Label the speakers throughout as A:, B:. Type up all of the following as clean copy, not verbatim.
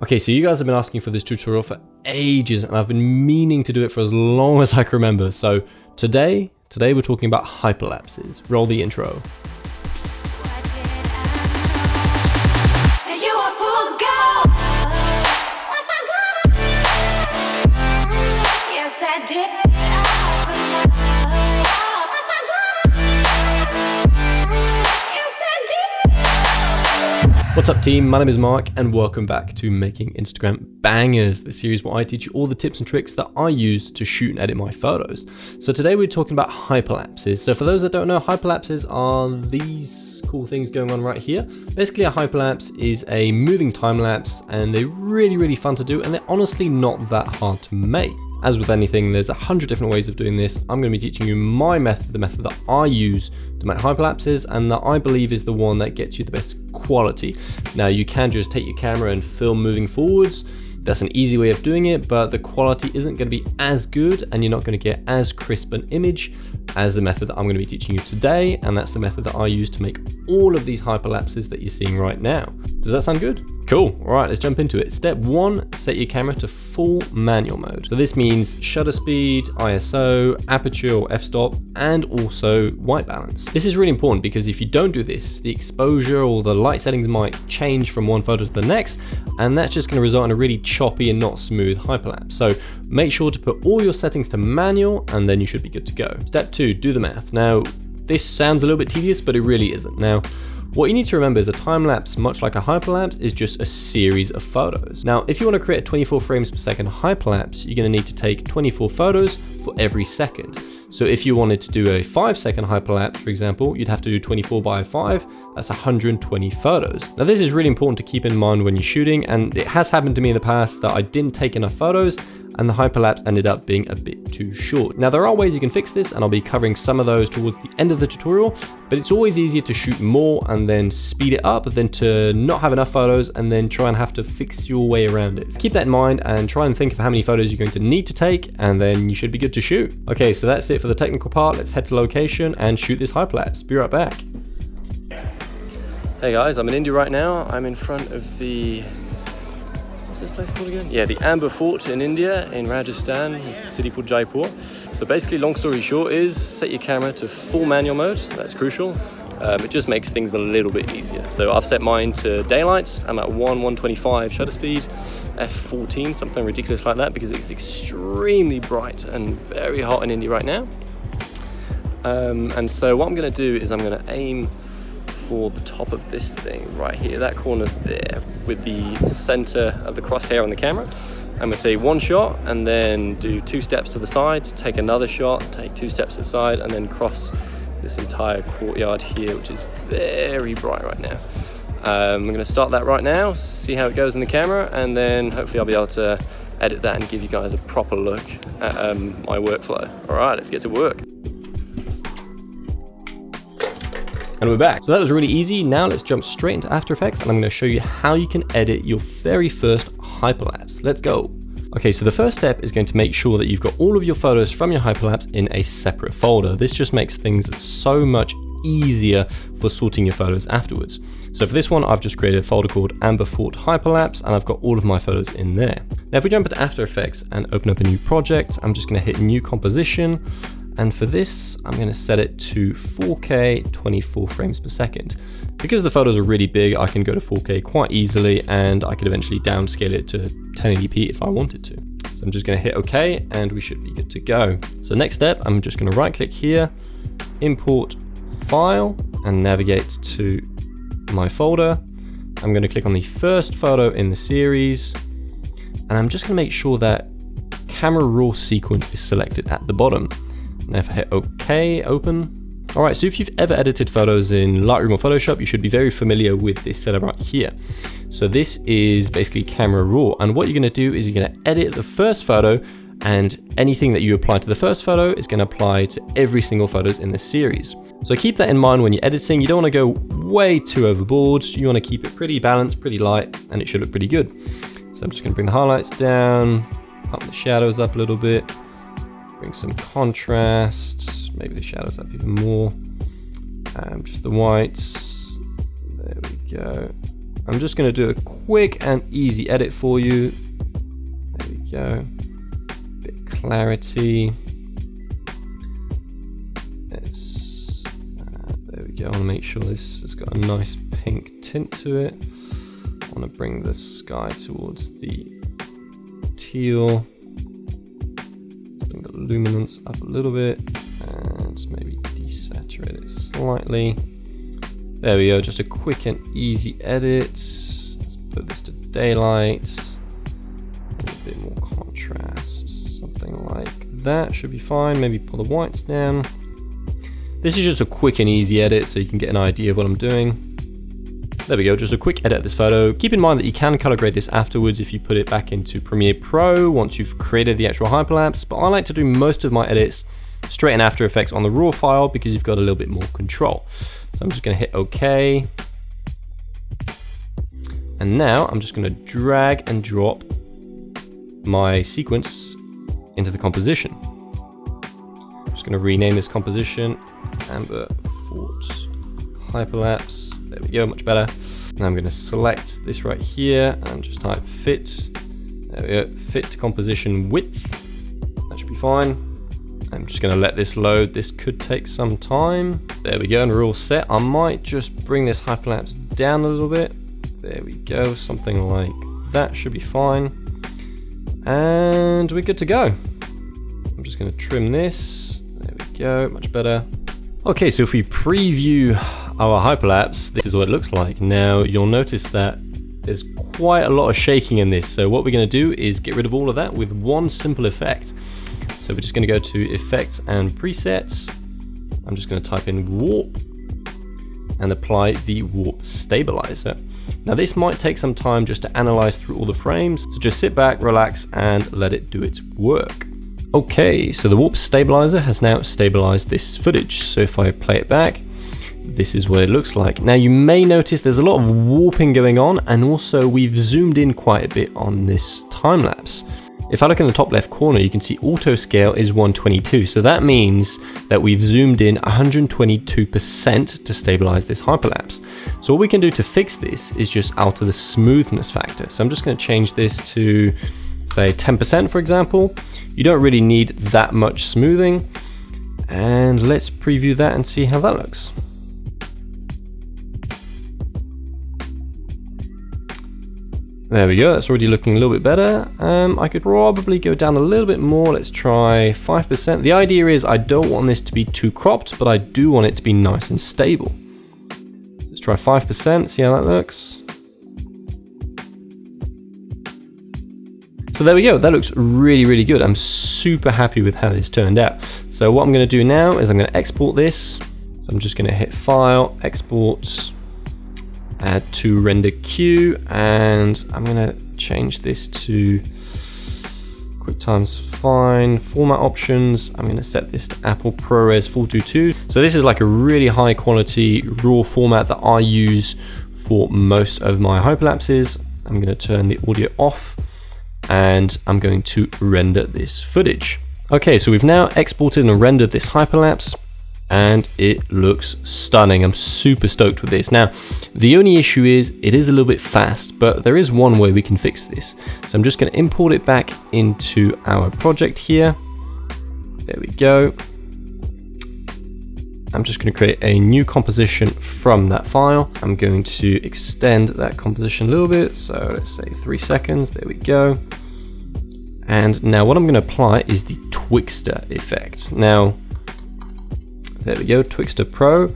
A: Okay, so you guys have been asking for this tutorial for ages, and I've been meaning to do it for as long as I can remember. So today we're talking about hyperlapses. Roll the intro. What's up team, my name is Mark and welcome back to Making Instagram Bangers, the series where I teach you all the tips and tricks that I use to shoot and edit my photos. So today we're talking about hyperlapses. So for those that don't know, hyperlapses are these cool things going on right here. Basically a hyperlapse is a moving time lapse and they're really fun to do, and they're honestly not that hard to make. As with anything, there's 100 different ways of doing this. I'm going to be teaching you my method, the method that I use to make hyperlapses and that I believe is the one that gets you the best quality. Now you can just take your camera and film moving forwards. That's an easy way of doing it, but the quality isn't going to be as good and you're not going to get as crisp an image as the method that I'm going to be teaching you today, and that's the method that I use to make all of these hyperlapses that you're seeing right now. Does that sound good? Cool. All right, let's jump into it. Step 1, set your camera to full manual mode. So this means shutter speed, ISO, aperture or f-stop, and also white balance. This is really important because if you don't do this, the exposure or the light settings might change from one photo to the next, and that's just going to result in a really choppy and not smooth hyperlapse. So make sure to put all your settings to manual and then you should be good to go. Step 2, do the math. Now, this sounds a little bit tedious, but it really isn't. Now, what you need to remember is a time lapse, much like a hyperlapse, is just a series of photos. Now, if you want to create a 24 frames per second hyperlapse, you're going to need to take 24 photos for every second. So if you wanted to do a 5-second hyperlapse, for example, you'd have to do 24 by 5, that's 120 photos. Now this is really important to keep in mind when you're shooting, and it has happened to me in the past that I didn't take enough photos and the hyperlapse ended up being a bit too short. Now there are ways you can fix this, and I'll be covering some of those towards the end of the tutorial, but it's always easier to shoot more and then speed it up than to not have enough photos and then try and have to fix your way around it. Keep that in mind and try and think of how many photos you're going to need to take, and then you should be good to shoot. Okay, so that's it for the technical part. Let's head to location and shoot this hyperlapse. Be right back. Hey guys, I'm in India right now. I'm in front of the, what's this place called again? Yeah, the Amber Fort in India, in Rajasthan. It's a city called Jaipur. So basically, long story short is, set your camera to full manual mode. That's crucial. It just makes things a little bit easier. So I've set mine to daylight. I'm at 125 shutter speed, f14, something ridiculous like that, because it's extremely bright and very hot in India right now. And so what I'm going to do is I'm going to aim for the top of this thing right here, that corner there, with the center of the crosshair on the camera. I'm going to take one shot and then do 2 steps to the side, take another shot, take 2 steps to the side, and then cross this entire courtyard here, which is very bright right now. I'm going to start that right now, see how it goes in the camera, and then hopefully I'll be able to edit that and give you guys a proper look at my workflow. All right, let's get to work. And we're back. So that was really easy. Now let's jump straight into After Effects and I'm going to show you how you can edit your very first hyperlapse. Let's go. Okay, so the first step is going to make sure that you've got all of your photos from your hyperlapse in a separate folder. This just makes things so much easier for sorting your photos afterwards. So for this one, I've just created a folder called Amber Fort Hyperlapse and I've got all of my photos in there. Now, if we jump into After Effects and open up a new project, I'm just going to hit New Composition. And for this, I'm going to set it to 4K 24 frames per second. Because the photos are really big, I can go to 4K quite easily, and I could eventually downscale it to 1080p if I wanted to. So I'm just going to hit OK, and we should be good to go. So next step, I'm just going to right click here, import file, and navigate to my folder. I'm going to click on the first photo in the series, and I'm just going to make sure that camera raw sequence is selected at the bottom. Now if I hit OK, open. All right, so if you've ever edited photos in Lightroom or Photoshop, you should be very familiar with this setup right here. So this is basically camera raw, and what you're going to do is you're going to edit the first photo, and anything that you apply to the first photo is going to apply to every single photos in this series. So keep that in mind when you're editing. You don't want to go way too overboard. You want to keep it pretty balanced, pretty light, and it should look pretty good. So I'm just going to bring the highlights down, pump the shadows up a little bit, bring some contrast, maybe the shadows up even more, just the whites, there we go, I'm just going to do a quick and easy edit for you. There we go. Bit of clarity. There we go. I want to make sure this has got a nice pink tint to it. I want to bring the sky towards the teal. Bring the luminance up a little bit and maybe desaturate it slightly. There we go, just a quick and easy edit. Let's put this to daylight. A bit more contrast, something like that should be fine. Maybe pull the whites down. This is just a quick and easy edit so you can get an idea of what I'm doing. There we go, just a quick edit of this photo. Keep in mind that you can color grade this afterwards if you put it back into Premiere Pro once you've created the actual hyperlapse, but I like to do most of my edits straight in After Effects on the raw file because you've got a little bit more control. So I'm just going to hit OK. And now I'm just going to drag and drop my sequence into the composition. I'm just going to rename this composition Amber Fort Hyperlapse. There we go, much better. Now I'm going to select this right here and just type fit. There we go, fit to composition width. That should be fine. I'm just going to let this load. This could take some time. There we go, and we're all set. I might just bring this hyperlapse down a little bit. There we go, something like that should be fine. And we're good to go. I'm just going to trim this. There we go, much better. Okay, so if we preview our hyperlapse, this is what it looks like. Now you'll notice that there's quite a lot of shaking in this. So what we're going to do is get rid of all of that with one simple effect. So we're just going to go to Effects and Presets. I'm just going to type in Warp and apply the Warp Stabilizer. Now this might take some time just to analyze through all the frames, so just sit back, relax, and let it do its work. Okay, so the Warp Stabilizer has now stabilized this footage. So if I play it back, this is what it looks like. Now you may notice there's a lot of warping going on, and also we've zoomed in quite a bit on this time lapse. If I look in the top left corner, you can see auto scale is 122. So that means that we've zoomed in 122% to stabilize this hyperlapse. So what we can do to fix this is just alter the smoothness factor. So I'm just going to change this to say 10%, for example. You don't really need that much smoothing. And let's preview that and see how that looks. There we go, that's already looking a little bit better. I could probably go down a little bit more. Let's try 5%. The idea is I don't want this to be too cropped, but I do want it to be nice and stable. Let's try 5%, see how that looks. So there we go, that looks really, really good. I'm super happy with how this turned out. So what I'm gonna do now is I'm gonna export this. So I'm just gonna hit File, Export, add to render queue, and I'm gonna change this to QuickTime's fine. Format options, I'm gonna set this to Apple ProRes 422. So this is like a really high quality raw format that I use for most of my hyperlapses. I'm gonna turn the audio off and I'm going to render this footage. Okay, so we've now exported and rendered this hyperlapse, and it looks stunning. I'm super stoked with this. Now, the only issue is it is a little bit fast, but there is one way we can fix this. So I'm just going to import it back into our project here. There we go. I'm just going to create a new composition from that file. I'm going to extend that composition a little bit. So let's say 3 seconds. There we go. And now what I'm going to apply is the Twixtor effect. Now, there we go, Twixtor Pro.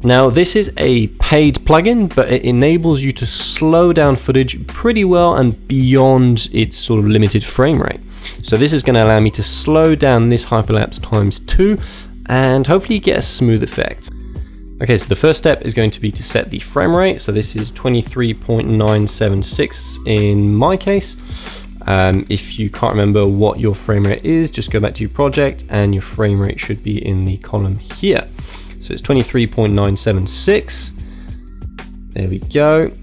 A: Now this is a paid plugin, but it enables you to slow down footage pretty well and beyond its sort of limited frame rate. So this is going to allow me to slow down this hyperlapse ×2 and hopefully get a smooth effect. Okay, so the first step is going to be to set the frame rate. So this is 23.976 in my case. If you can't remember what your frame rate is, just go back to your project and your frame rate should be in the column here. So it's 23.976. There we go.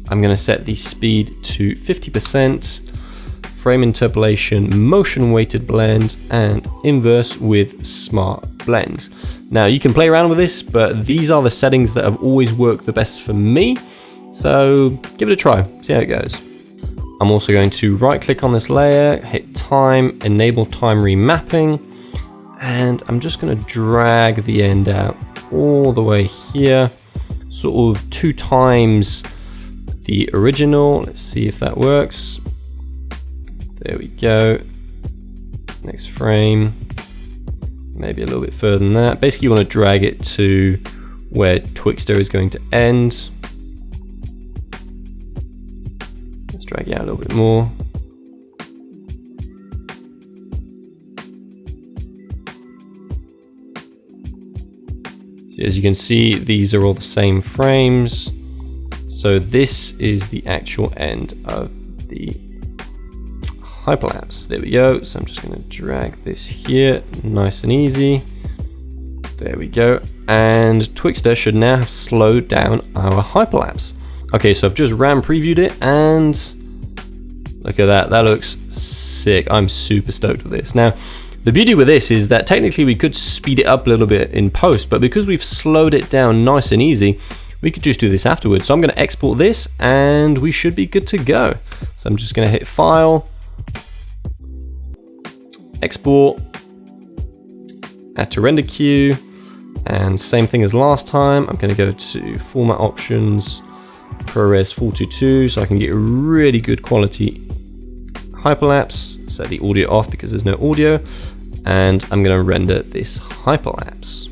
A: I'm going to set the speed to 50% frame interpolation, motion weighted blend, and inverse with smart blend. Now you can play around with this, but these are the settings that have always worked the best for me. So give it a try, see how it goes. I'm also going to right click on this layer, hit time, enable time remapping, and I'm just going to drag the end out all the way here, sort of 2 times the original. Let's see if that works. There we go. Next frame, maybe a little bit further than that. Basically you want to drag it to where Twixtor is going to end. Let's drag it out a little bit more. So as you can see, these are all the same frames. So this is the actual end of the hyperlapse. There we go. So I'm just going to drag this here, nice and easy. There we go. And Twixtor should now have slowed down our hyperlapse. Okay, so I've just RAM previewed it, and look at that. That looks sick. I'm super stoked with this. Now, the beauty with this is that technically we could speed it up a little bit in post, but because we've slowed it down nice and easy, we could just do this afterwards. So I'm going to export this, and we should be good to go. So I'm just going to hit File, Export, Add to Render Queue, and same thing as last time. I'm going to go to Format Options, ProRes 422, so I can get a really good quality hyperlapse. Set the audio off because there's no audio, and I'm going to render this hyperlapse.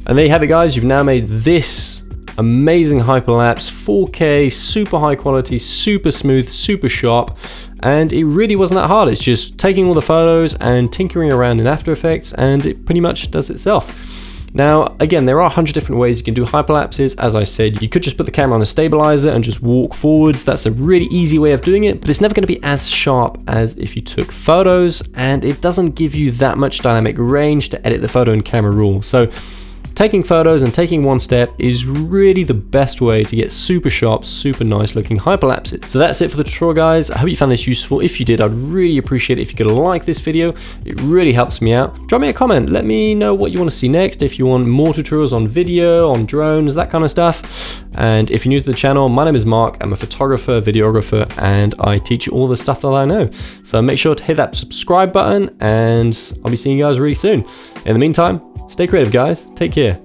A: And there you have it, guys. You've now made this amazing hyperlapse, 4K, super high quality, super smooth, super sharp, and it really wasn't that hard. It's just taking all the photos and tinkering around in After Effects, and it pretty much does itself. Now, again, there are 100 different ways you can do hyperlapses. As I said, you could just put the camera on a stabilizer and just walk forwards. That's a really easy way of doing it, but it's never going to be as sharp as if you took photos, and it doesn't give you that much dynamic range to edit the photo in Camera Raw. So taking photos and taking one step is really the best way to get super sharp, super nice looking hyperlapses. So that's it for the tutorial, guys. I hope you found this useful. If you did, I'd really appreciate it if you could like this video. It really helps me out. Drop me a comment. Let me know what you want to see next. If you want more tutorials on video, on drones, that kind of stuff. And if you're new to the channel, my name is Mark. I'm a photographer, videographer, and I teach you all the stuff that I know. So make sure to hit that subscribe button, and I'll be seeing you guys really soon. In the meantime, stay creative, guys. Take care.